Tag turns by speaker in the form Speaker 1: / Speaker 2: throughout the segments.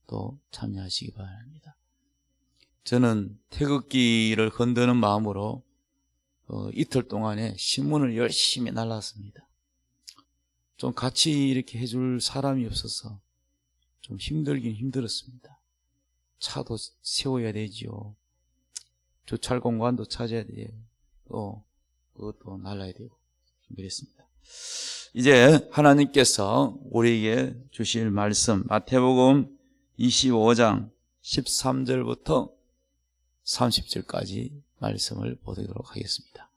Speaker 1: 또 참여하시기 바랍니다. 저는 태극기를 흔드는 마음으로 이틀 동안에 신문을 열심히 날랐습니다. 좀 같이 이렇게 해줄 사람이 없어서 좀 힘들긴 힘들었습니다. 차도 세워야 되지요. 주차할 공간도 찾아야 돼요. 또 그것도 날라야 되고 힘들었습니다. 이제 하나님께서 우리에게 주실 말씀 마태복음 25장 13절부터 30절까지 말씀을 보도록 하겠습니다.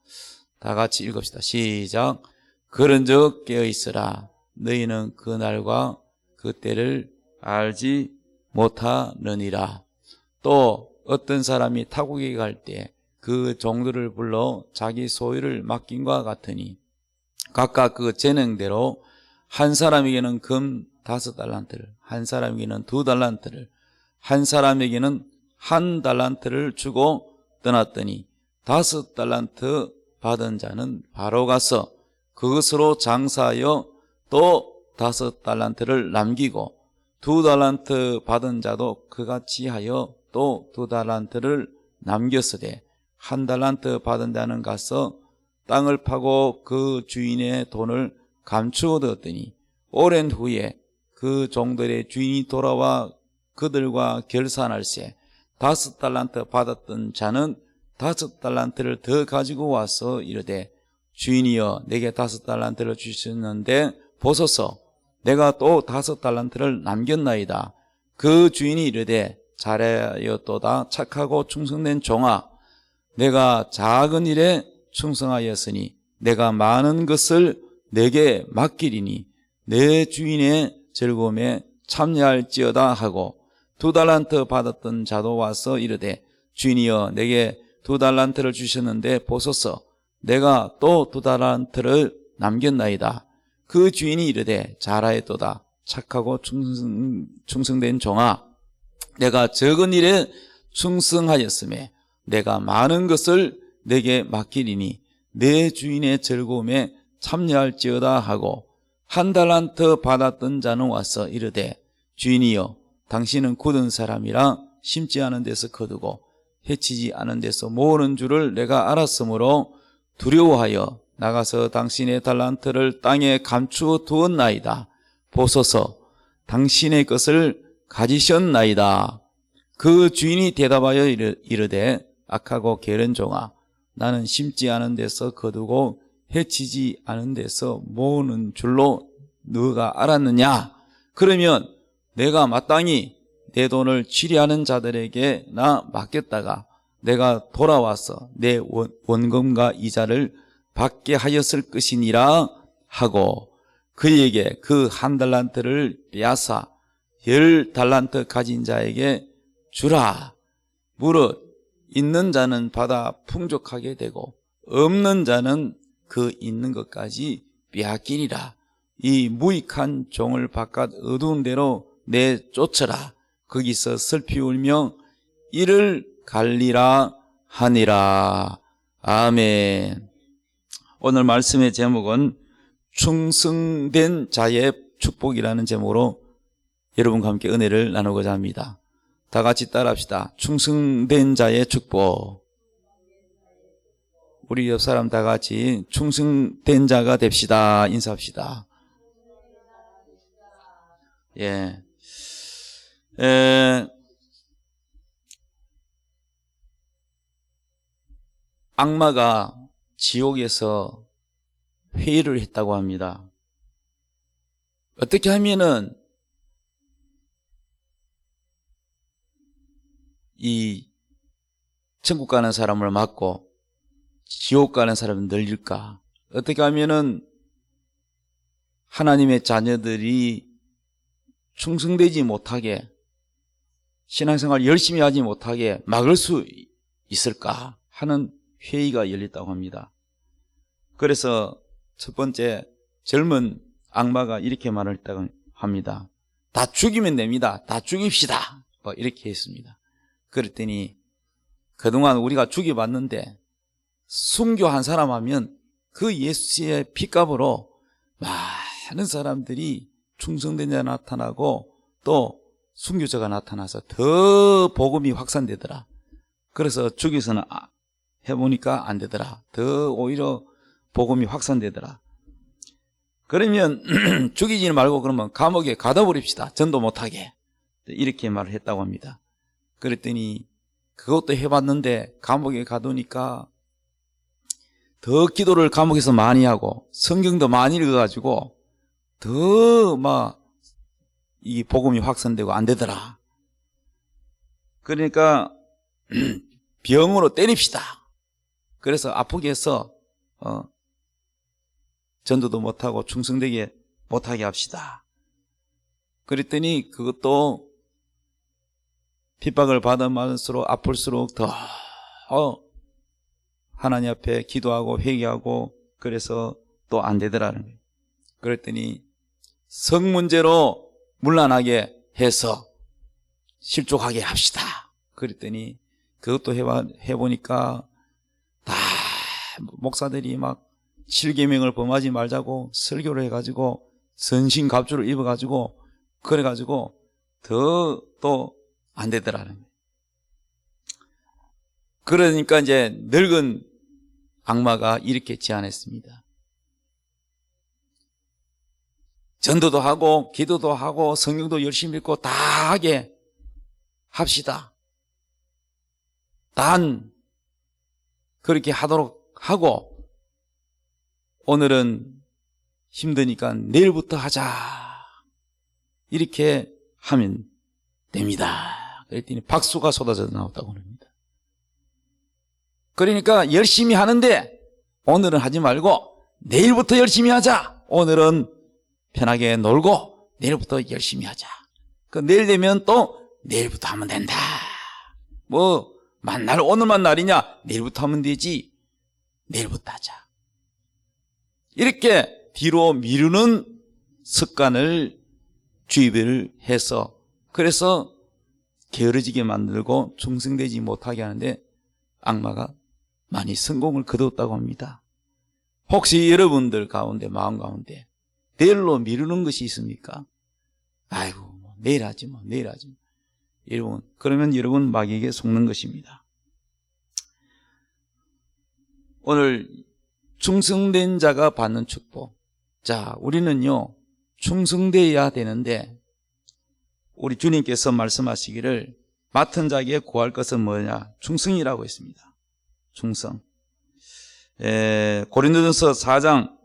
Speaker 1: 다 같이 읽읍시다. 시작. 그런즉 깨어있으라. 너희는 그 날과 그 때를 알지 못하느니라. 또 어떤 사람이 타국에 갈 때 그 종들을 불러 자기 소유를 맡김과 같으니 각각 그 재능대로 한 사람에게는 금 5달란트를, 한 사람에게는 2달란트를, 한 사람에게는 1달란트를 주고 떠났더니 5달란트 받은 자는 바로 가서 그것으로 장사하여 또 5달란트를 남기고 2달란트 받은 자도 그같이 하여 또 2달란트를 남겼으되 1달란트 받은 자는 가서 땅을 파고 그 주인의 돈을 감추어 두었더니 오랜 후에 그 종들의 주인이 돌아와 그들과 결산할세 5달란트 받았던 자는 5달란트를 더 가지고 와서 이르되 주인이여 내게 5달란트를 주셨는데 보소서 내가 또 5달란트를 남겼나이다. 그 주인이 이르되 잘하였도다 착하고 충성된 종아 내가 작은 일에 충성하였으니 내가 많은 것을 내게 맡기리니 내 주인의 즐거움에 참여할지어다 하고 2달란트 받았던 자도 와서 이르되 주인이여 내게 2달란트를 주셨는데 보소서 내가 또 2달란트를 남겼나이다. 그 주인이 이르되 잘하였도다 착하고 충성된 종아 내가 적은 일에 충성하였음에 내가 많은 것을 내게 맡기리니 내 주인의 즐거움에 참여할지어다 하고 1달란트 받았던 자는 와서 이르되 주인이여 당신은 굳은 사람이라 심지 않은 데서 거두고 해치지 않은 데서 모으는 줄을 내가 알았으므로 두려워하여 나가서 당신의 달란트를 땅에 감추어 두었나이다. 보소서 당신의 것을 가지셨나이다. 그 주인이 대답하여 이르되 악하고 게으른 종아 나는 심지 않은 데서 거두고 해치지 않은 데서 모으는 줄로 너가 알았느냐? 그러면 내가 마땅히 내 돈을 취리하는 자들에게 나 맡겼다가 내가 돌아와서 내 원금과 이자를 받게 하였을 것이니라 하고 그에게 그 1달란트를 빼앗아 10달란트 가진 자에게 주라. 무릇 있는 자는 받아 풍족하게 되고 없는 자는 그 있는 것까지 빼앗기리라. 이 무익한 종을 바깥 어두운 데로 내쫓으라. 거기서 슬피 울며 이를 갈리라 하니라. 아멘. 오늘 말씀의 제목은 충성된 자의 축복이라는 제목으로 여러분과 함께 은혜를 나누고자 합니다. 다 같이 따라합시다. 충성된 자의 축복. 우리 옆 사람 다 같이 충성된 자가 됩시다. 인사합시다. 예. 악마가 지옥에서 회의를 했다고 합니다. 어떻게 하면은 이 천국 가는 사람을 막고 지옥 가는 사람을 늘릴까? 어떻게 하면은 하나님의 자녀들이 충성되지 못하게 신앙생활 열심히 하지 못하게 막을 수 있을까 하는 회의가 열렸다고 합니다. 그래서 첫 번째 젊은 악마가 이렇게 말했다고 합니다. 다 죽이면 됩니다. 다 죽입시다. 이렇게 했습니다. 그랬더니 그동안 우리가 죽여봤는데 순교한 사람 하면 그 예수의 피값으로 많은 사람들이 충성된 자 나타나고 또 순교자가 나타나서 더 복음이 확산되더라. 그래서 죽여서는 해보니까 안 되더라. 더 오히려 복음이 확산되더라. 그러면 죽이지 말고 그러면 감옥에 가둬버립시다. 전도 못하게. 이렇게 말을 했다고 합니다. 그랬더니 그것도 해봤는데 감옥에 가두니까 더 기도를 감옥에서 많이 하고 성경도 많이 읽어가지고 더 막 이 복음이 확산되고 안 되더라. 그러니까 병으로 때립시다. 그래서 아프게 해서 전도도 못하고 충성되게 못하게 합시다. 그랬더니 그것도 핍박을 받을수록 아플수록 더 하나님 앞에 기도하고 회개하고 그래서 또 안 되더라는 거예요. 그랬더니 성 문제로 문란하게 해서 실족하게 합시다. 그랬더니 그것도 해보니까 다 목사들이 막 7계명을 범하지 말자고 설교를 해가지고 선신갑주를 입어가지고 그래가지고 더 또 안 되더라는 거예요. 그러니까 이제 늙은 악마가 이렇게 제안했습니다. 전도도 하고 기도도 하고 성경도 열심히 읽고 다 하게 합시다. 단 그렇게 하도록 하고 오늘은 힘드니까 내일부터 하자. 이렇게 하면 됩니다. 그랬더니 박수가 쏟아져 나왔다고 합니다. 그러니까 열심히 하는데 오늘은 하지 말고 내일부터 열심히 하자. 오늘은 편하게 놀고 내일부터 열심히 하자. 그 내일 되면 또 내일부터 하면 된다. 뭐 만날 오늘만 날이냐? 내일부터 하면 되지. 내일부터 하자. 이렇게 뒤로 미루는 습관을 주입을 해서 그래서 게으러지게 만들고 충성되지 못하게 하는데 악마가 많이 성공을 거뒀다고 합니다. 혹시 여러분들 가운데 마음 가운데 내일로 미루는 것이 있습니까? 아이고 내일 하지 뭐 내일 하지 뭐. 여러분 그러면 여러분 마귀에게 속는 것입니다. 오늘 충성된 자가 받는 축복. 자, 우리는요 충성되어야 되는데 우리 주님께서 말씀하시기를 맡은 자에게 구할 것은 뭐냐? 충성이라고 했습니다. 충성. 고린도전서 4장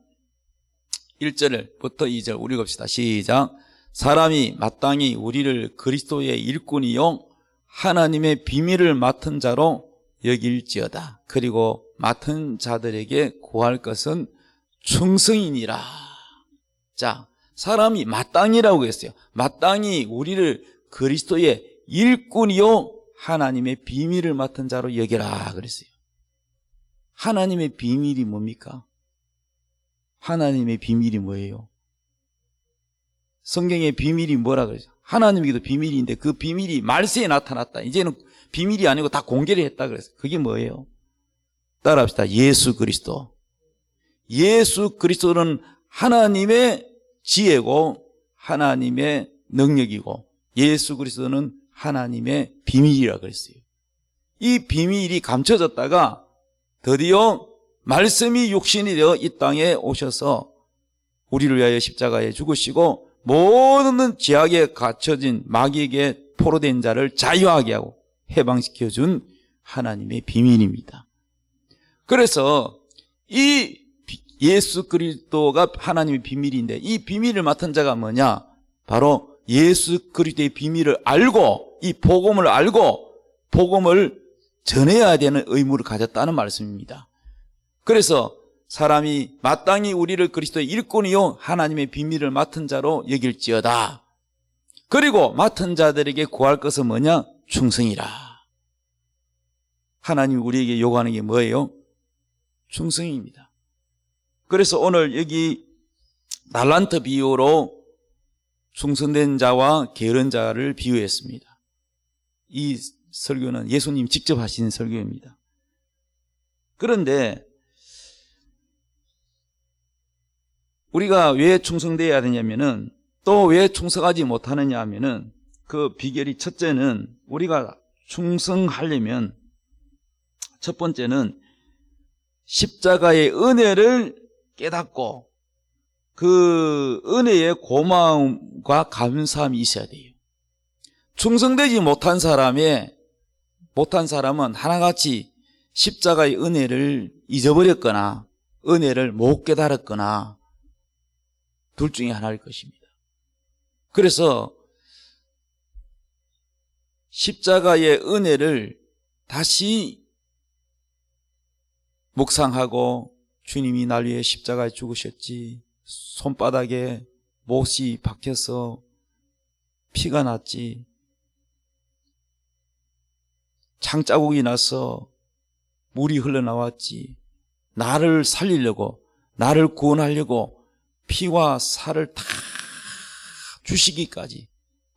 Speaker 1: 1절부터 2절 우리 읽읍시다. 시작. 사람이 마땅히 우리를 그리스도의 일꾼이요 하나님의 비밀을 맡은 자로 여길지어다. 그리고 맡은 자들에게 구할 것은 충성이니라. 자, 사람이 마땅히라고 했어요. 마땅히 우리를 그리스도의 일꾼이요 하나님의 비밀을 맡은 자로 여겨라 그랬어요. 하나님의 비밀이 뭡니까? 하나님의 비밀이 뭐예요? 성경의 비밀이 뭐라 그러죠? 하나님에게도 비밀인데 그 비밀이 말세에 나타났다. 이제는 비밀이 아니고 다 공개를 했다 그랬어요. 그게 뭐예요? 따라합시다. 예수 그리스도. 예수 그리스도는 하나님의 지혜고 하나님의 능력이고 예수 그리스도는 하나님의 비밀이라 그랬어요. 이 비밀이 감춰졌다가 드디어 말씀이 육신이 되어 이 땅에 오셔서 우리를 위하여 십자가에 죽으시고 모든 죄악에 갇혀진 마귀에게 포로된 자를 자유하게 하고 해방시켜준 하나님의 비밀입니다. 그래서 이 예수 그리스도가 하나님의 비밀인데 이 비밀을 맡은 자가 뭐냐? 바로 예수 그리스도의 비밀을 알고 이 복음을 알고 복음을 전해야 되는 의무를 가졌다는 말씀입니다. 그래서 사람이 마땅히 우리를 그리스도의 일꾼이요 하나님의 비밀을 맡은 자로 여길지어다. 그리고 맡은 자들에게 구할 것은 뭐냐? 충성이라. 하나님이 우리에게 요구하는 게 뭐예요? 충성입니다. 그래서 오늘 여기 달란트 비유로 충성된 자와 게으른 자를 비유했습니다. 이 설교는 예수님 직접 하신 설교입니다. 그런데 우리가 왜 충성되어야 되냐면은 또 왜 충성하지 못하느냐 하면은 그 비결이 첫째는 우리가 충성하려면 첫 번째는 십자가의 은혜를 깨닫고 그 은혜의 고마움과 감사함이 있어야 돼요. 충성되지 못한 사람은 하나같이 십자가의 은혜를 잊어버렸거나 은혜를 못 깨달았거나 둘 중에 하나일 것입니다. 그래서 십자가의 은혜를 다시 묵상하고 주님이 날 위해 십자가에 죽으셨지, 손바닥에 못이 박혀서 피가 났지, 창자국이 나서 물이 흘러나왔지, 나를 살리려고, 나를 구원하려고 피와 살을 다 주시기까지,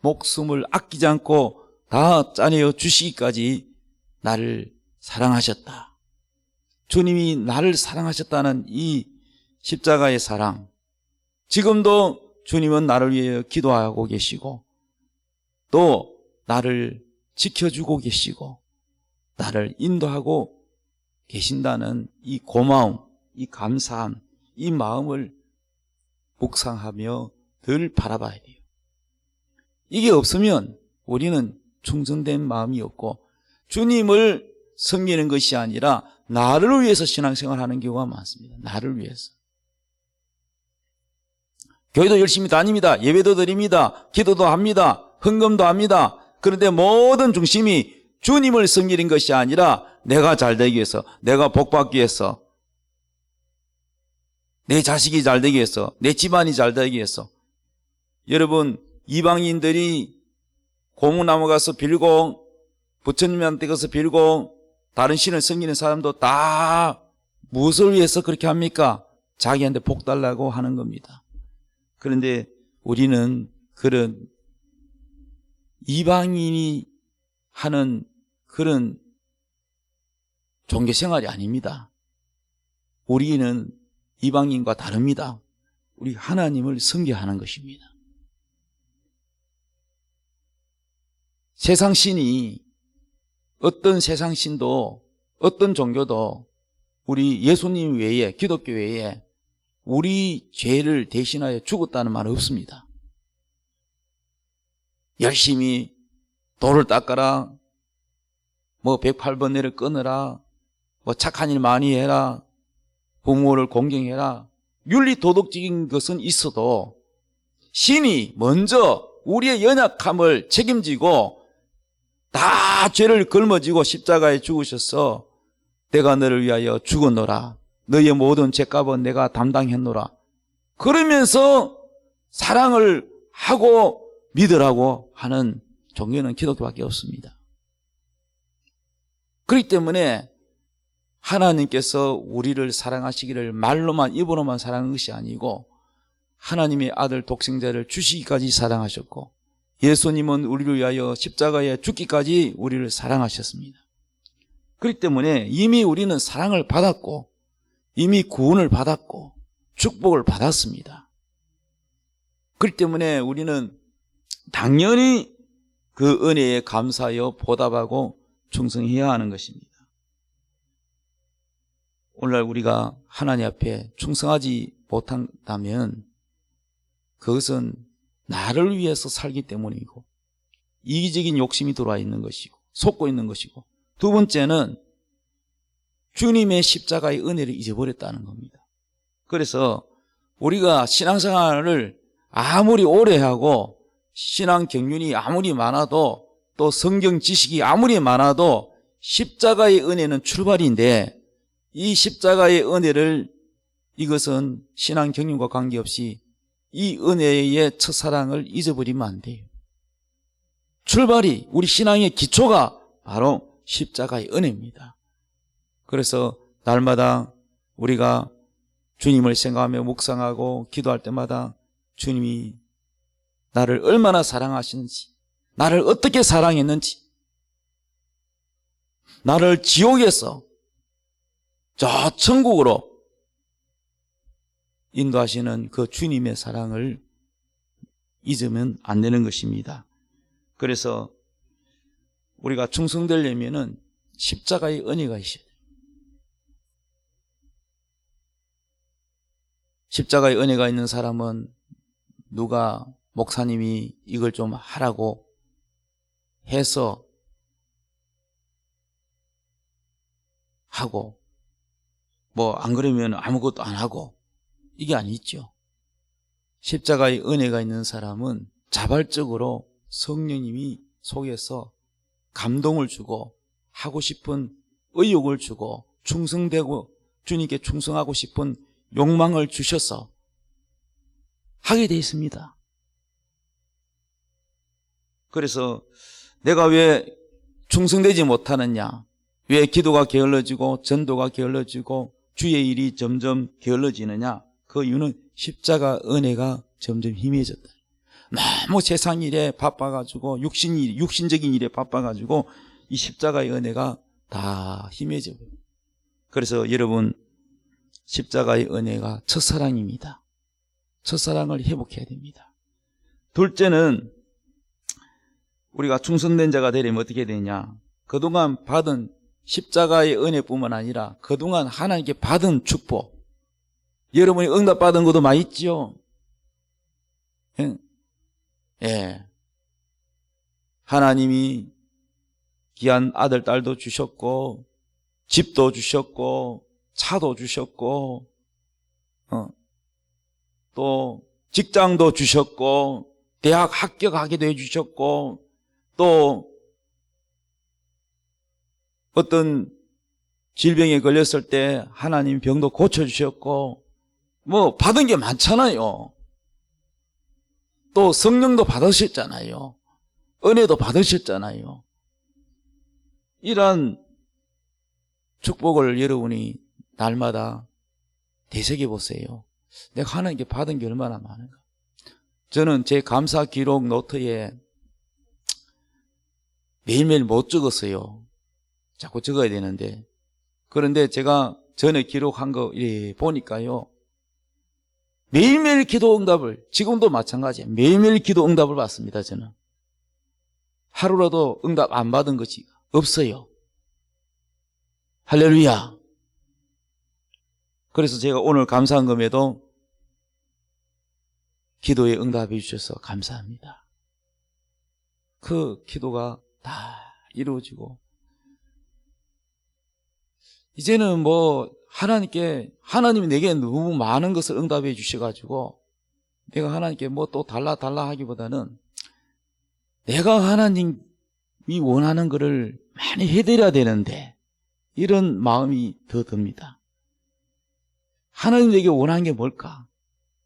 Speaker 1: 목숨을 아끼지 않고 다 짜내어 주시기까지 나를 사랑하셨다. 주님이 나를 사랑하셨다는 이 십자가의 사랑, 지금도 주님은 나를 위해 기도하고 계시고 또 나를 지켜주고 계시고 나를 인도하고 계신다는 이 고마움, 이 감사함, 이 마음을 묵상하며 늘 바라봐야 돼요. 이게 없으면 우리는 충성된 마음이 없고 주님을 섬기는 것이 아니라 나를 위해서 신앙생활을 하는 경우가 많습니다. 나를 위해서. 교회도 열심히 다닙니다. 예배도 드립니다. 기도도 합니다. 헌금도 합니다. 그런데 모든 중심이 주님을 섬기는 것이 아니라 내가 잘되기 위해서, 내가 복받기 위해서, 내 자식이 잘되기 위해서, 내 집안이 잘되기 위해서. 여러분, 이방인들이 고무나무 가서 빌고 부처님한테 가서 빌고 다른 신을 섬기는 사람도 다 무엇을 위해서 그렇게 합니까? 자기한테 복 달라고 하는 겁니다. 그런데 우리는 그런 이방인이 하는 그런 종교생활이 아닙니다. 우리는 이방인과 다릅니다. 우리 하나님을 섬겨하는 것입니다. 세상 신이, 어떤 세상 신도 어떤 종교도 우리 예수님 외에, 기독교 외에 우리 죄를 대신하여 죽었다는 말은 없습니다. 열심히 돌을 닦아라, 108번뇌를 끊어라, 착한 일 많이 해라, 부모를 공경해라, 윤리 도덕적인 것은 있어도 신이 먼저 우리의 연약함을 책임지고 다 죄를 걸머지고 십자가에 죽으셔서 내가 너를 위하여 죽었노라, 너의 모든 죄값은 내가 담당했노라, 그러면서 사랑을 하고 믿으라고 하는 종교는 기독교밖에 없습니다. 그렇기 때문에 하나님께서 우리를 사랑하시기를 말로만, 입으로만 사랑한 것이 아니고 하나님의 아들 독생자를 주시기까지 사랑하셨고, 예수님은 우리를 위하여 십자가에 죽기까지 우리를 사랑하셨습니다. 그렇기 때문에 이미 우리는 사랑을 받았고 이미 구원을 받았고 축복을 받았습니다. 그렇기 때문에 우리는 당연히 그 은혜에 감사하여 보답하고 충성해야 하는 것입니다. 오늘날 우리가 하나님 앞에 충성하지 못한다면 그것은 나를 위해서 살기 때문이고 이기적인 욕심이 들어와 있는 것이고 속고 있는 것이고, 두 번째는 주님의 십자가의 은혜를 잊어버렸다는 겁니다. 그래서 우리가 신앙생활을 아무리 오래 하고 신앙 경륜이 아무리 많아도 또 성경 지식이 아무리 많아도 십자가의 은혜는 출발인데, 이 십자가의 은혜를, 이것은 신앙 경륜과 관계없이 이 은혜의 첫사랑을 잊어버리면 안 돼요. 출발이, 우리 신앙의 기초가 바로 십자가의 은혜입니다. 그래서 날마다 우리가 주님을 생각하며 묵상하고 기도할 때마다 주님이 나를 얼마나 사랑하시는지, 나를 어떻게 사랑했는지, 나를 지옥에서 저 천국으로 인도하시는 그 주님의 사랑을 잊으면 안 되는 것입니다. 그래서 우리가 충성되려면은 십자가의 은혜가 있어야 돼요. 십자가의 은혜가 있는 사람은 누가 목사님이 이걸 좀 하라고 해서 하고 뭐 안 그러면 아무것도 안 하고 이게 아니죠. 십자가의 은혜가 있는 사람은 자발적으로 성령님이 속에서 감동을 주고 하고 싶은 의욕을 주고 충성되고 주님께 충성하고 싶은 욕망을 주셔서 하게 돼 있습니다. 그래서 내가 왜 충성되지 못하느냐, 왜 기도가 게을러지고 전도가 게을러지고 주의 일이 점점 게을러지느냐, 그 이유는 십자가 은혜가 점점 희미해졌다. 너무 세상 일에 바빠가지고 육신적인 일에 바빠가지고 이 십자가의 은혜가 다 희미해져 버려요. 그래서 여러분, 십자가의 은혜가 첫사랑입니다. 첫사랑을 회복해야 됩니다. 둘째는 우리가 충성된 자가 되려면 어떻게 되냐, 그동안 받은 십자가의 은혜뿐만 아니라 그동안 하나님께 받은 축복, 여러분이 응답받은 것도 많이 있죠. 예. 하나님이 귀한 아들, 딸도 주셨고, 집도 주셨고, 차도 주셨고, 또 직장도 주셨고, 대학 합격하게도 해주셨고, 또 어떤 질병에 걸렸을 때 하나님 병도 고쳐주셨고, 뭐 받은 게 많잖아요. 또 성령도 받으셨잖아요. 은혜도 받으셨잖아요. 이러한 축복을 여러분이 날마다 되새겨 보세요. 내가 하나님께 받은 게 얼마나 많은가. 저는 제 감사 기록 노트에 매일매일 못 적었어요. 자꾸 적어야 되는데. 그런데 제가 전에 기록한 거 보니까요, 매일매일 기도 응답을, 지금도 마찬가지예요. 매일매일 기도 응답을 받습니다. 저는 하루라도 응답 안 받은 것이 없어요. 할렐루야. 그래서 제가 오늘 감사한 금에도 기도에 응답해 주셔서 감사합니다. 그 기도가 다 이루어지고, 이제는 뭐 하나님이 내게 너무 많은 것을 응답해 주셔가지고 내가 하나님께 뭐 또 달라 하기보다는 내가 하나님이 원하는 것을 많이 해드려야 되는데, 이런 마음이 더 듭니다. 하나님 내게 원하는 게 뭘까?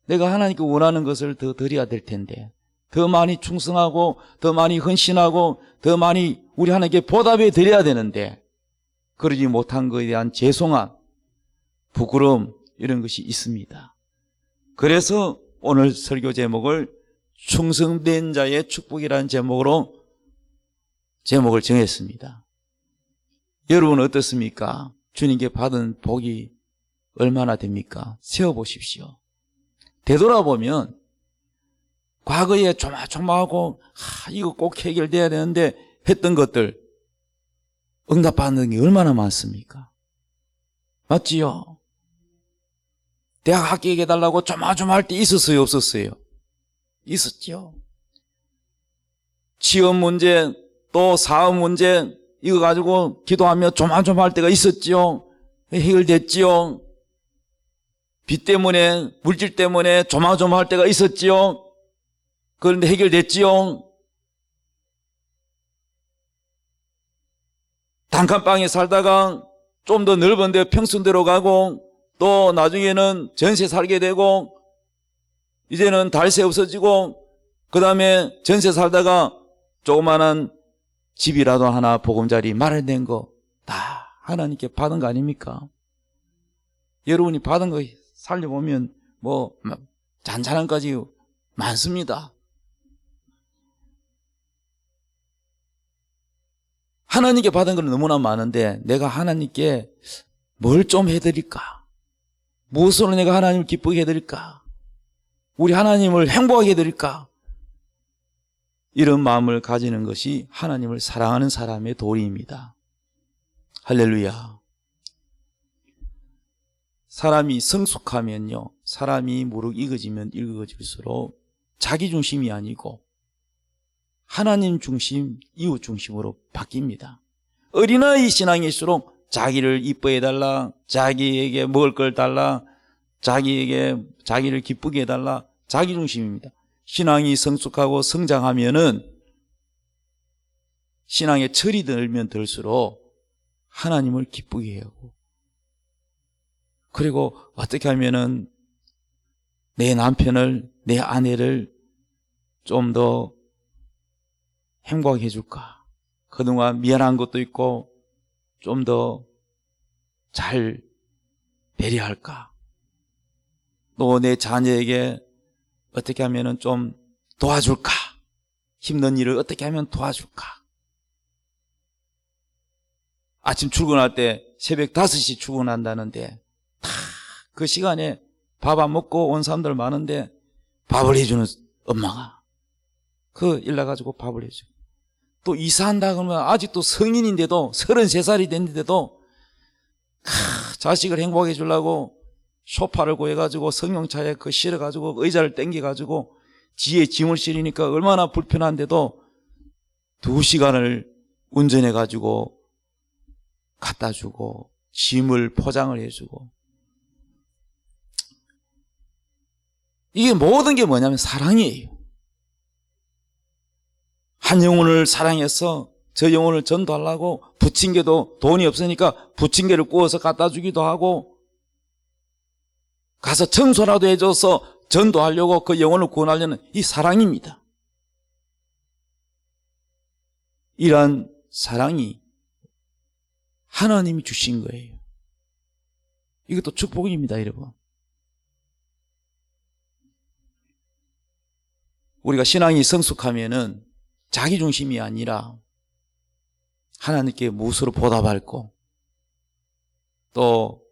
Speaker 1: 내가 하나님께 원하는 것을 더 드려야 될 텐데, 더 많이 충성하고 더 많이 헌신하고 더 많이 우리 하나님께 보답해 드려야 되는데, 그러지 못한 것에 대한 죄송함, 부끄러움, 이런 것이 있습니다. 그래서 오늘 설교 제목을 충성된 자의 축복이라는 제목을 정했습니다. 여러분은 어떻습니까? 주님께 받은 복이 얼마나 됩니까? 세어보십시오. 되돌아보면 과거에 조마조마하고 이거 꼭 해결돼야 되는데 했던 것들 응답받는 게 얼마나 많습니까? 맞지요? 대학 합격해달라고 조마조마할 때 있었어요, 없었어요? 있었죠. 취업 문제, 또 사업 문제, 이거 가지고 기도하며 조마조마할 때가 있었죠. 해결됐죠. 빚 때문에, 물질 때문에 조마조마할 때가 있었죠. 그런데 해결됐죠. 단칸방에 살다가 좀 더 넓은 데 평수대로 가고, 또 나중에는 전세 살게 되고, 이제는 달세 없어지고, 그 다음에 전세 살다가 조그마한 집이라도 하나 보금자리 마련된 거 다 하나님께 받은 거 아닙니까? 여러분이 받은 거 살려보면 뭐 잔잔한 까지 많습니다. 하나님께 받은 건 너무나 많은데 내가 하나님께 뭘 좀 해드릴까? 무엇으로 내가 하나님을 기쁘게 해드릴까? 우리 하나님을 행복하게 해드릴까? 이런 마음을 가지는 것이 하나님을 사랑하는 사람의 도리입니다. 할렐루야. 사람이 성숙하면요, 사람이 무르익어지면 익어질수록 자기 중심이 아니고 하나님 중심, 이웃 중심으로 바뀝니다. 어린아이 신앙일수록 자기를 이뻐해달라, 자기에게 먹을 걸 달라, 자기를 기쁘게 해달라, 자기 중심입니다. 신앙이 성숙하고 성장하면은 신앙에 철이 들면 들수록 하나님을 기쁘게 하고, 그리고 어떻게 하면은 내 남편을, 내 아내를 좀 더 행복하게 해줄까? 그동안 미안한 것도 있고 좀 더 잘 배려할까? 또 내 자녀에게 어떻게 하면은 좀 도와줄까? 힘든 일을 어떻게 하면 도와줄까? 아침 출근할 때 새벽 5시 출근한다는데 다 그 시간에 밥 안 먹고 온 사람들 많은데 밥을 해주는 엄마가 그 일 나가지고 밥을 해줘. 또 이사한다 그러면 아직도 성인인데도 33살이 됐는데도 자식을 행복하게 해주려고 소파를 구해가지고 성령차에 그 실어가지고 의자를 당겨가지고 지에 짐을 실으니까 얼마나 불편한데도 2시간을 운전해가지고 갖다주고 짐을 포장을 해주고, 이게 모든 게 뭐냐면 사랑이에요. 한 영혼을 사랑해서 저 영혼을 전도하려고 부침개도 돈이 없으니까 부침개를 구워서 갖다 주기도 하고, 가서 청소라도 해줘서 전도하려고 그 영혼을 구원하려는 이 사랑입니다. 이러한 사랑이 하나님이 주신 거예요. 이것도 축복입니다, 여러분. 우리가 신앙이 성숙하면은 자기 중심이 아니라 하나님께 무엇으로 보답할고, 또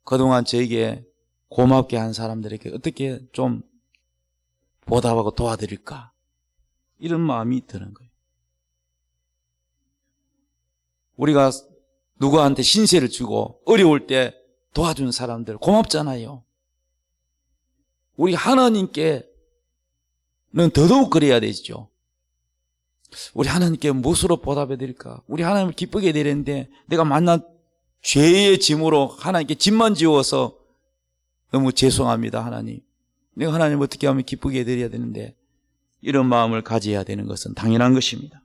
Speaker 1: 그동안 저에게 고맙게 한 사람들에게 어떻게 좀 보답하고 도와드릴까, 이런 마음이 드는 거예요. 우리가 누구한테 신세를 주고 어려울 때 도와준 사람들 고맙잖아요. 우리 하나님께는 더더욱 그래야 되죠. 우리 하나님께 무엇으로 보답해 드릴까? 우리 하나님을 기쁘게 해야 되는데 내가 만난 죄의 짐으로 하나님께 짐만 지워서 너무 죄송합니다, 하나님. 내가 하나님을 어떻게 하면 기쁘게 해드려야 되는데, 이런 마음을 가져야 되는 것은 당연한 것입니다.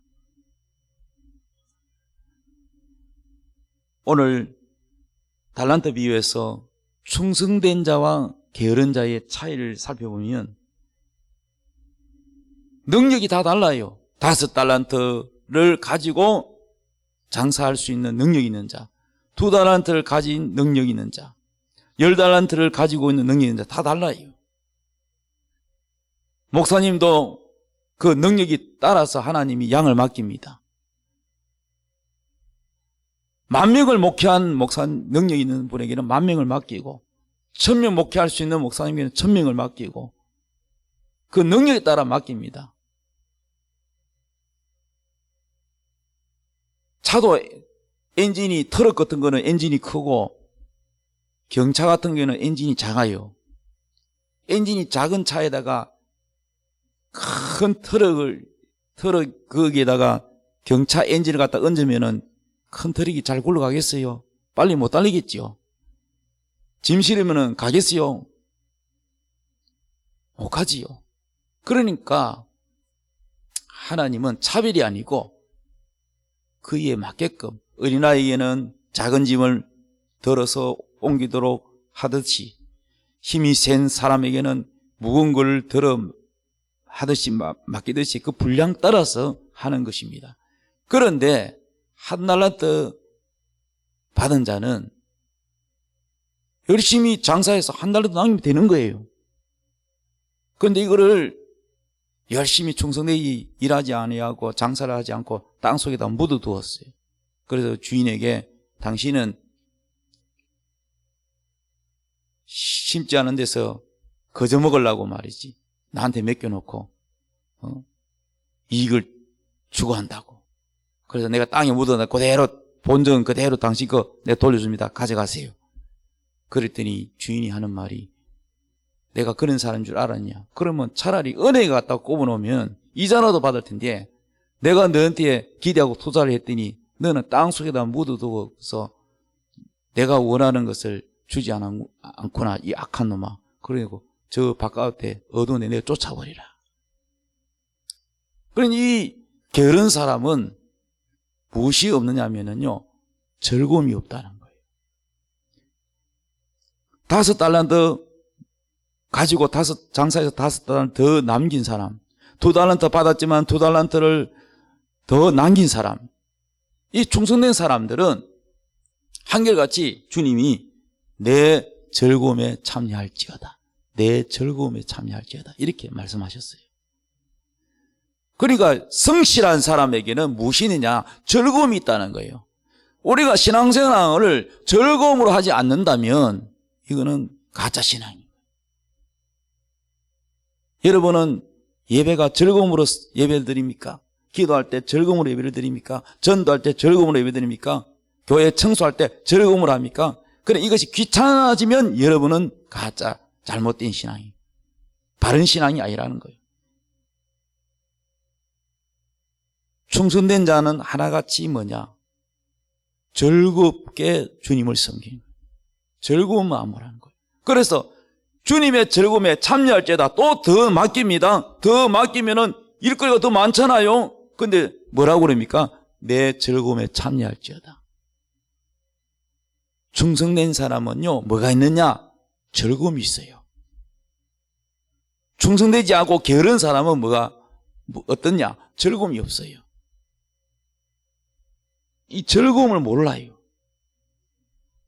Speaker 1: 오늘 달란트 비유에서 충성된 자와 게으른 자의 차이를 살펴보면 능력이 다 달라요. 5달란트를 가지고 장사할 수 있는 능력이 있는 자, 2달란트를 가진 능력이 있는 자, 10달란트를 가지고 있는 능력이 있는 자, 다 달라요. 목사님도 그 능력이 따라서 하나님이 양을 맡깁니다. 10,000명을 목회한 능력이 있는 분에게는 10,000명을 맡기고, 1,000명 목회할 수 있는 목사님에게는 1,000명을 맡기고, 그 능력에 따라 맡깁니다. 차도 엔진이, 트럭 같은 거는 엔진이 크고 경차 같은 경우는 엔진이 작아요. 엔진이 작은 차에다가 큰 트럭 거기에다가 경차 엔진을 갖다 얹으면은 큰 트럭이 잘 굴러가겠어요? 빨리 못 달리겠죠. 짐 실으면은 가겠어요? 못 가지요. 그러니까 하나님은 차별이 아니고 그이에 맞게끔, 어린아이에게는 작은 짐을 들어서 옮기도록 하듯이 힘이 센 사람에게는 무거운 걸 들어 하듯이 맡기듯이 그 분량 따라서 하는 것입니다. 그런데 1달란트 받은 자는 열심히 장사해서 1달란트 남기면 되는 거예요. 그런데 이거를 열심히 충성되게 일하지 아니하고 장사를 하지 않고 땅속에다 묻어두었어요. 그래서 주인에게 당신은 심지 않은 데서 거저 먹으려고 말이지 나한테 맡겨놓고 이익을 추구한다고. 그래서 내가 땅에 묻어놔 그대로 본전 그대로 당신 거 내가 돌려줍니다. 가져가세요. 그랬더니 주인이 하는 말이 내가 그런 사람인 줄 알았냐? 그러면 차라리 은행에 갖다 꼽아놓으면 이자라도 받을 텐데 내가 너한테 기대하고 투자를 했더니 너는 땅 속에다 묻어두고서 내가 원하는 것을 주지 않구나 이 악한 놈아. 그리고 저 바깥에 어두운데 내가 쫓아버리라. 그러니 이 게으른 사람은 무엇이 없느냐면요 즐거움이 없다는 거예요. 5달란트 가지고 장사해서 5달란트 더 남긴 사람, 2달란트 받았지만 2달란트를 더 남긴 사람, 이 충성된 사람들은 한결같이 주님이 내 즐거움에 참여할지어다, 내 즐거움에 참여할지어다 이렇게 말씀하셨어요. 그러니까 성실한 사람에게는 무엇이 있느냐? 즐거움이 있다는 거예요. 우리가 신앙생활을 즐거움으로 하지 않는다면 이거는 가짜 신앙이에요. 여러분은 예배가 즐거움으로 예배를 드립니까? 기도할 때 즐거움으로 예배를 드립니까? 전도할 때 즐거움으로 예배 드립니까? 교회 청소할 때 즐거움으로 합니까? 그래 이것이 귀찮아지면 여러분은 가짜 잘못된 신앙이 바른 신앙이 아니라는 거예요. 충성된 자는 하나같이 뭐냐? 즐겁게 주님을 섬기는 거예요. 즐거운 마음으로 하는 거예요. 그래서 주님의 즐거움에 참여할지어다. 또 더 맡깁니다. 더 맡기면은 일거리가 더 많잖아요. 근데 뭐라고 그럽니까? 내 즐거움에 참여할지어다. 충성된 사람은요 뭐가 있느냐? 즐거움이 있어요. 충성되지 않고 게으른 사람은 어떠냐? 즐거움이 없어요. 이 즐거움을 몰라요.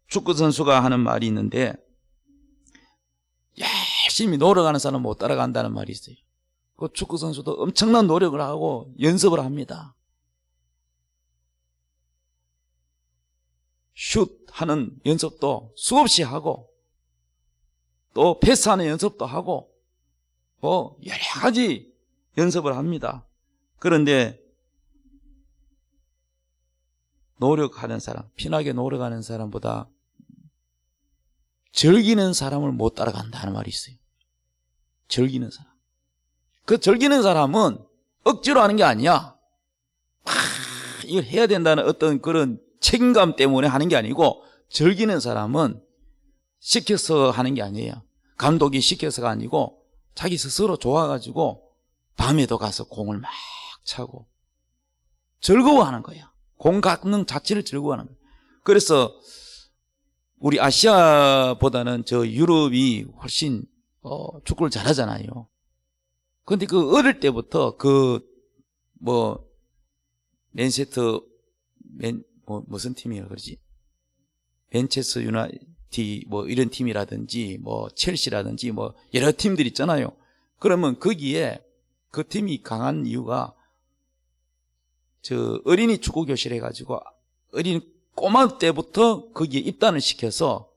Speaker 1: 축구 선수가 하는 말이 있는데 열심히 노력하는 사람은 못 따라간다는 말이 있어요. 그 축구 선수도 엄청난 노력을 하고 연습을 합니다. 슛하는 연습도 수없이 하고 또 패스하는 연습도 하고 여러 가지 연습을 합니다. 그런데 노력하는 사람, 피나게 노력하는 사람보다 즐기는 사람을 못 따라간다는 말이 있어요. 즐기는 사람. 그 즐기는 사람은 억지로 하는 게 아니야. 이걸 해야 된다는 어떤 그런 책임감 때문에 하는 게 아니고 즐기는 사람은 시켜서 하는 게 아니에요. 감독이 시켜서가 아니고 자기 스스로 좋아가지고 밤에도 가서 공을 막 차고 즐거워하는 거야. 공 갖는 자체를 즐거워하는 거예요. 그래서 우리 아시아보다는 저 유럽이 훨씬 축구를 잘하잖아요. 그런데 그 어릴 때부터 무슨 팀이라 그러지? 맨체스터 유나이티드 이런 팀이라든지 첼시라든지 여러 팀들 있잖아요. 그러면 거기에 그 팀이 강한 이유가 저 어린이 축구 교실 해가지고 어린이 꼬마 때부터 거기에 입단을 시켜서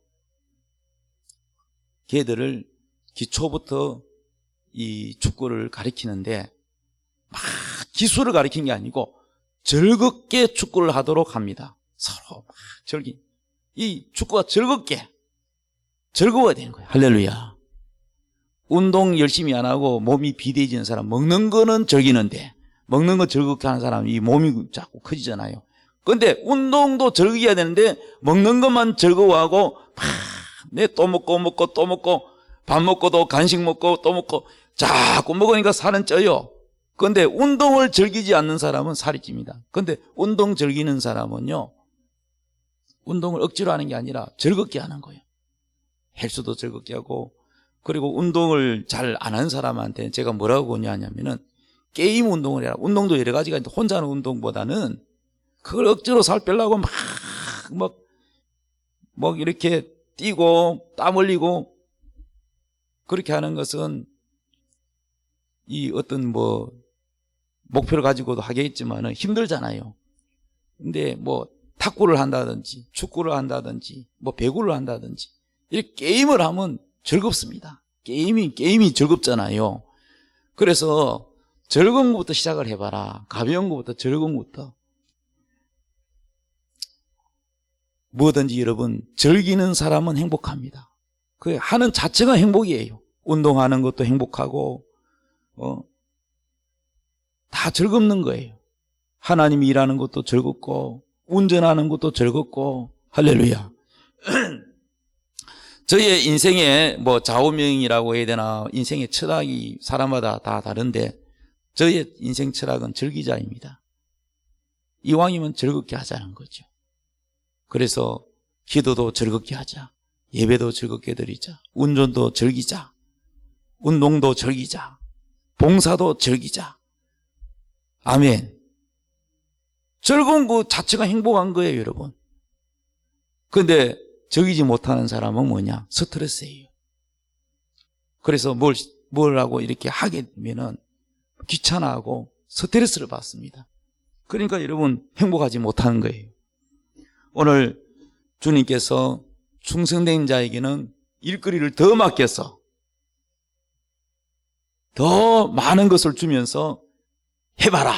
Speaker 1: 걔들을 기초부터 이 축구를 가르치는데 막 기술을 가르치는 게 아니고 즐겁게 축구를 하도록 합니다. 서로 막 이 축구가 즐거워야 되는 거예요. 할렐루야. 운동 열심히 안 하고 몸이 비대해지는 사람, 먹는 거는 즐기는데 먹는 거 즐겁게 하는 사람이 몸이 자꾸 커지잖아요. 그런데 운동도 즐겨야 되는데 먹는 것만 즐거워하고 내 또 먹고 또 먹고 밥 먹고도 간식 먹고 또 먹고 자꾸 먹으니까 살은 쪄요. 그런데 운동을 즐기지 않는 사람은 살이 찝니다. 그런데 운동 즐기는 사람은요 운동을 억지로 하는 게 아니라 즐겁게 하는 거예요. 헬스도 즐겁게 하고 그리고 운동을 잘 안 하는 사람한테 제가 뭐라고 권유하냐면은 게임 운동을 해라. 운동도 여러 가지가 있는데 혼자 하는 운동보다는 그걸 억지로 살 빼려고 막 이렇게 뛰고 땀 흘리고 그렇게 하는 것은 이 어떤 목표를 가지고도 하겠지만은 힘들잖아요. 근데 탁구를 한다든지 축구를 한다든지 배구를 한다든지 이렇게 게임을 하면 즐겁습니다. 게임이 즐겁잖아요. 그래서 즐거운 것부터 시작을 해봐라. 가벼운 것부터, 즐거운 것부터. 뭐든지 여러분, 즐기는 사람은 행복합니다. 그 하는 자체가 행복이에요. 운동하는 것도 행복하고, 다 즐겁는 거예요. 하나님이 일하는 것도 즐겁고, 운전하는 것도 즐겁고, 할렐루야. 저의 인생의 뭐 좌우명이라고 해야 되나, 인생의 철학이 사람마다 다 다른데, 저의 인생 철학은 즐기자입니다. 이왕이면 즐겁게 하자는 거죠. 그래서 기도도 즐겁게 하자. 예배도 즐겁게 드리자. 운전도 즐기자. 운동도 즐기자. 봉사도 즐기자. 아멘. 즐거운 것 자체가 행복한 거예요, 여러분. 그런데 즐기지 못하는 사람은 뭐냐? 스트레스예요. 그래서 뭘 하고 이렇게 하게 되면은 귀찮아하고 스트레스를 받습니다. 그러니까 여러분 행복하지 못하는 거예요. 오늘 주님께서 충성된 자에게는 일거리를 더 맡겨서 더 많은 것을 주면서 해봐라.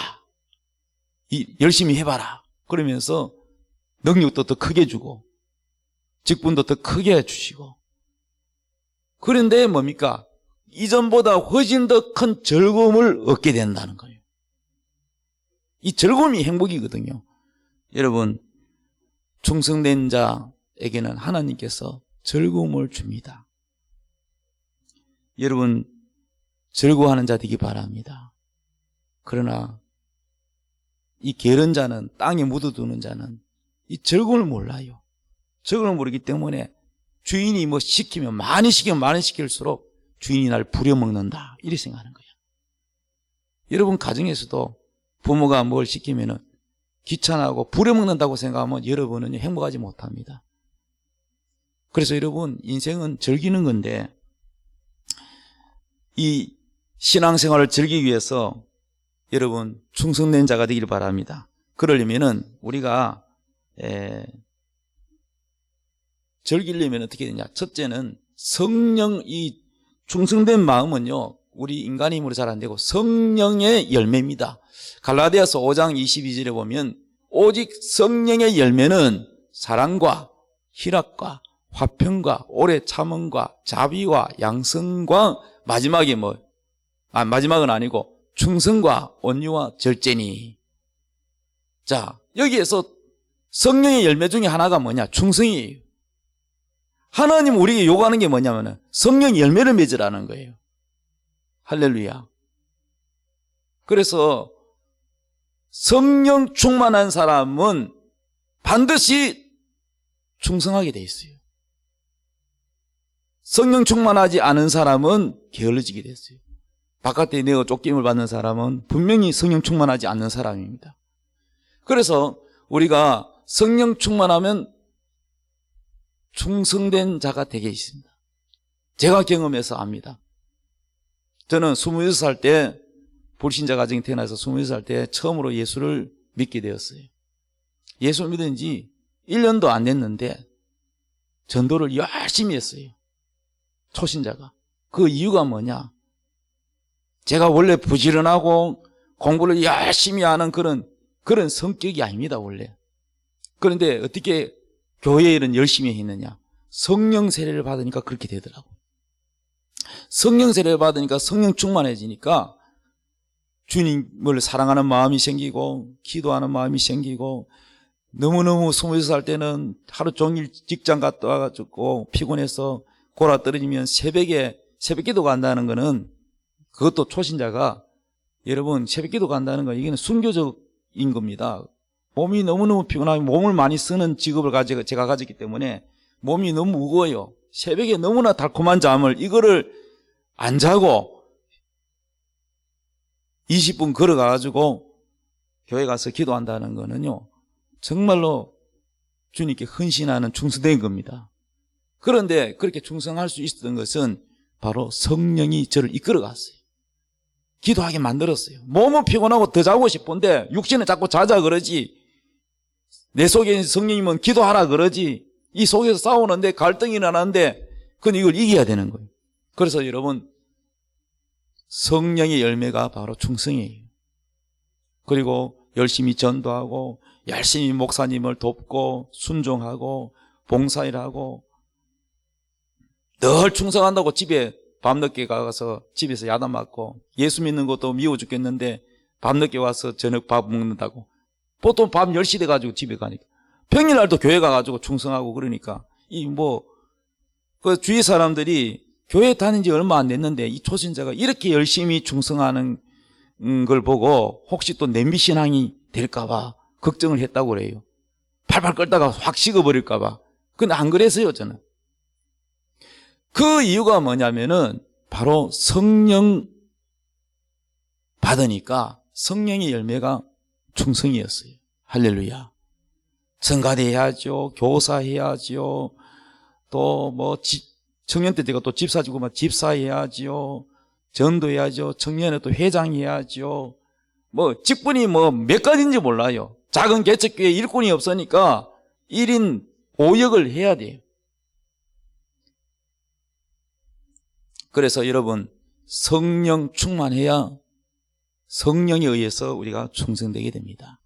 Speaker 1: 열심히 해봐라. 그러면서 능력도 더 크게 주고 직분도 더 크게 주시고, 그런데 뭡니까? 이전보다 훨씬 더 큰 즐거움을 얻게 된다는 거예요. 이 즐거움이 행복이거든요. 여러분, 충성된 자에게는 하나님께서 즐거움을 줍니다. 여러분, 즐거워하는 자 되기 바랍니다. 그러나 이 게으른 자는, 땅에 묻어두는 자는 이 즐거움을 몰라요. 즐거움을 모르기 때문에 주인이 뭐 시키면 많이 시킬수록 주인이 날 부려먹는다, 이렇게 생각하는 거예요. 여러분 가정에서도 부모가 뭘 시키면은 귀찮아하고 부려먹는다고 생각하면 여러분은 행복하지 못합니다. 그래서 여러분 인생은 즐기는 건데, 이 신앙생활을 즐기기 위해서 여러분 충성된 자가 되길 바랍니다. 그러려면은 우리가 즐기려면 어떻게 되냐? 첫째는 성령, 이 충성된 마음은요, 우리 인간의 힘으로 잘 안 되고 성령의 열매입니다. 갈라디아서 5장 22절에 보면 오직 성령의 열매는 사랑과 희락과 화평과 오래 참음과 자비와 양성과 마지막에 마지막은 아니고 충성과 온유와 절제니. 자, 여기에서 성령의 열매 중에 하나가 뭐냐? 충성이에요. 하나님 우리에게 요구하는 게 뭐냐면 성령 열매를 맺으라는 거예요. 할렐루야. 그래서 성령 충만한 사람은 반드시 충성하게 돼 있어요. 성령 충만하지 않은 사람은 게을러지게 됐어요. 바깥에 내어 쫓김을 받는 사람은 분명히 성령 충만하지 않는 사람입니다. 그래서 우리가 성령 충만하면 충성된 자가 되게 있습니다. 제가 경험해서 압니다. 저는 26살 때 불신자 가정에 태어나서 26살 때 처음으로 예수를 믿게 되었어요. 예수를 믿은 지 1년도 안 됐는데 전도를 열심히 했어요. 초신자가. 그 이유가 뭐냐? 제가 원래 부지런하고 공부를 열심히 하는 그런 성격이 아닙니다, 원래. 그런데 어떻게 교회 일은 열심히 했느냐? 성령 세례를 받으니까 그렇게 되더라고. 성령 세례를 받으니까 성령 충만해지니까 주님을 사랑하는 마음이 생기고 기도하는 마음이 생기고, 너무너무 26살 때는 하루 종일 직장 갔다 와가지고 피곤해서 골아 떨어지면 새벽에 새벽기도 간다는 거는, 그것도 초신자가 여러분 새벽기도 간다는 건 이게는 순교적인 겁니다. 몸이 너무너무 피곤하고 몸을 많이 쓰는 직업을 제가 가졌기 때문에 몸이 너무 무거워요. 새벽에 너무나 달콤한 잠을 이거를 안 자고 20분 걸어가가지고 교회 가서 기도한다는 거는요, 정말로 주님께 헌신하는 충성된 겁니다. 그런데 그렇게 충성할 수 있었던 것은 바로 성령이 저를 이끌어갔어요. 기도하게 만들었어요. 몸은 피곤하고 더 자고 싶은데 육신은 자꾸 자자 그러지, 내 속에 있는 성령이면 기도하라 그러지, 이 속에서 싸우는데 갈등이 나는데 그건 이걸 이겨야 되는 거예요. 그래서 여러분 성령의 열매가 바로 충성이에요. 그리고 열심히 전도하고 열심히 목사님을 돕고 순종하고 봉사일하고 늘 충성한다고 집에 밤늦게 가서 집에서 야단 맞고 예수 믿는 것도 미워 죽겠는데 밤늦게 와서 저녁 밥 먹는다고 보통 밤 10시 돼가지고 집에 가니까 평일날도 교회 가가지고 충성하고 그러니까 그 주위 사람들이 교회 다닌 지 얼마 안 됐는데 이 초신자가 이렇게 열심히 충성하는 걸 보고 혹시 또 냄비신앙이 될까봐 걱정을 했다고 그래요. 팔팔 끓다가 확 식어버릴까봐. 근데 안 그랬어요, 저는. 그 이유가 뭐냐면은 바로 성령 받으니까 성령의 열매가 충성이었어요. 할렐루야. 성가대 해야죠. 교사해야죠. 또 뭐 청년 때 제가 또 집사 지고 막 집사해야죠. 전도해야죠. 청년회 또 회장해야죠. 뭐 직분이 뭐 몇 가지인지 몰라요. 작은 개척교회 일꾼이 없으니까 1인 5역을 해야 돼요. 그래서 여러분 성령 충만해야 성령에 의해서 우리가 충성되게 됩니다.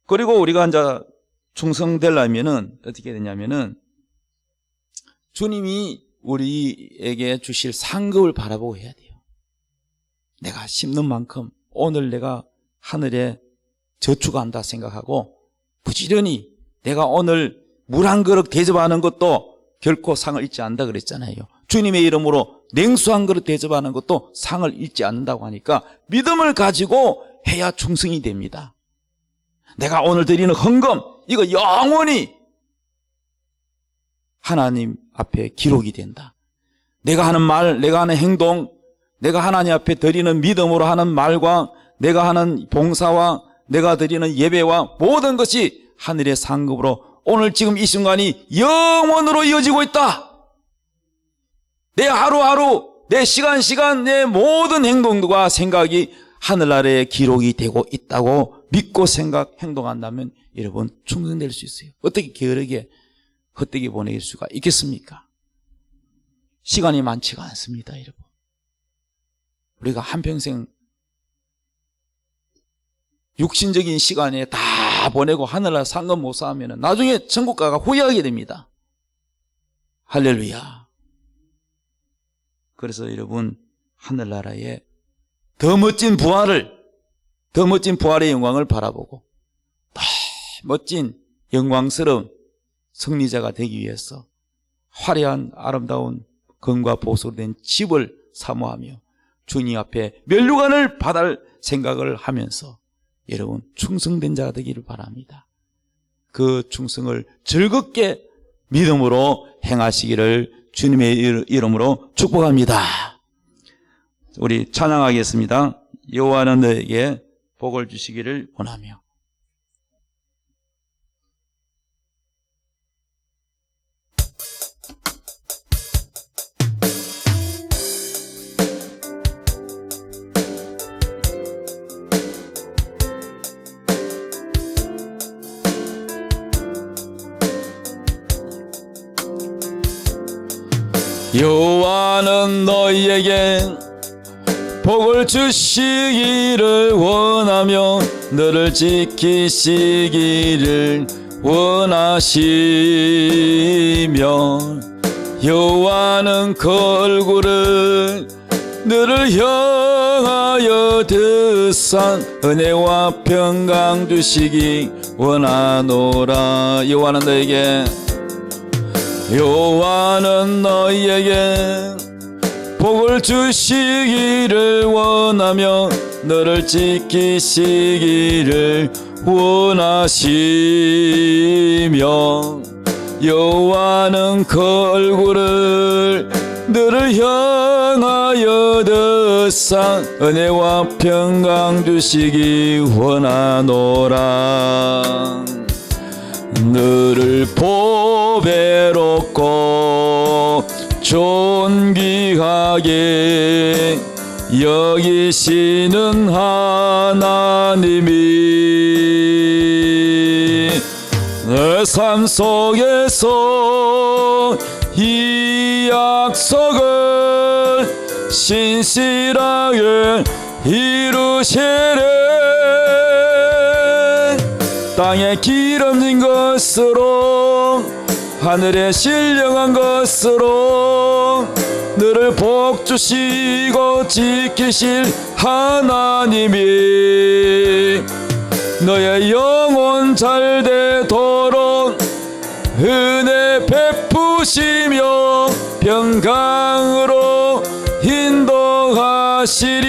Speaker 1: 그리고 우리가 이제 충성되려면은 어떻게 되냐면은 주님이 우리에게 주실 상급을 바라보고 해야 돼요. 내가 심는 만큼 오늘 내가 하늘에 저축한다 생각하고 부지런히 내가 오늘 물 한 그릇 대접하는 것도 결코 상을 잊지 않는다 그랬잖아요. 주님의 이름으로 냉수 한 그릇 대접하는 것도 상을 잊지 않는다고 하니까 믿음을 가지고 해야 충성이 됩니다. 내가 오늘 드리는 헌금 이거 영원히 하나님 앞에 기록이 된다. 내가 하는 말, 내가 하는 행동, 내가 하나님 앞에 드리는 믿음으로 하는 말과 내가 하는 봉사와 내가 드리는 예배와 모든 것이 하늘의 상급으로 오늘 지금 이 순간이 영원으로 이어지고 있다. 내 하루하루, 내 시간, 내 모든 행동과 생각이 하늘나라에 기록이 되고 있다고 믿고 행동한다면 여러분 충성될 수 있어요. 어떻게 게으르게 헛되게 보낼 수가 있겠습니까? 시간이 많지가 않습니다, 여러분. 우리가 한평생 육신적인 시간에 다 보내고 하늘나라 상급 못 쌓으면 나중에 천국 가가 후회하게 됩니다. 할렐루야. 그래서 여러분 하늘나라에 더 멋진 부활의 영광을 바라보고 더 멋진 영광스러운 승리자가 되기 위해서 화려한 아름다운 금과 보석으로 된 집을 사모하며 주님 앞에 면류관을 받을 생각을 하면서 여러분 충성된 자가 되기를 바랍니다. 그 충성을 즐겁게 믿음으로 행하시기를 주님의 이름으로 축복합니다. 우리 찬양하겠습니다. 여호와는 너에게 복을 주시기를 원하며. 여호와는 너희에게 복을 주시기를 원하며 너를 지키시기를 원하시며 여호와는 그 얼굴을 너를 향하여 드사 은혜와 평강 주시기 원하노라. 여호와는 너희에게 복을 주시기를 원하며 너를 지키시기를 원하시며 여호와는 그 얼굴을 너를 향하여 드사 은혜와 평강 주시기 원하노라. 너를 보배롭고 존귀하게 여기시는 하나님이 내 삶 속에서 이 약속을 신실하게 이루시네. 땅에 기름진 것으로 하늘에 신령한 것으로 너를 복주시고 지키실 하나님이 너의 영혼 잘되도록 은혜 베푸시며 평강으로 인도하시리.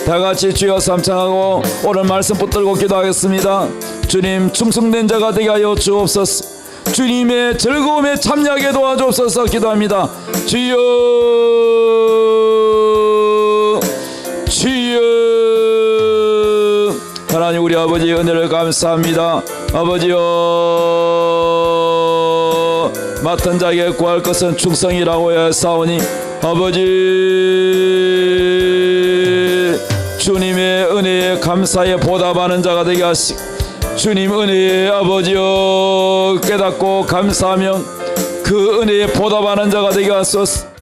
Speaker 1: 다같이 주여 삼창하고 오늘 말씀 붙들고 기도하겠습니다. 주님, 충성된 자가 되게 하여 주옵소서. 주님의 즐거움에 참여하게 도와주옵소서. 기도합니다. 주여, 주여. 하나님 우리 아버지 은혜를 감사합니다. 아버지여, 맡은 자에게 구할 것은 충성이라고 하사오니 아버지, 주님의 은혜에 감사에 보답하는 자가 되게 하시고 주님 은혜에 아버지여 깨닫고 감사하며 그 은혜에 보답하는 자가 되게 하소서.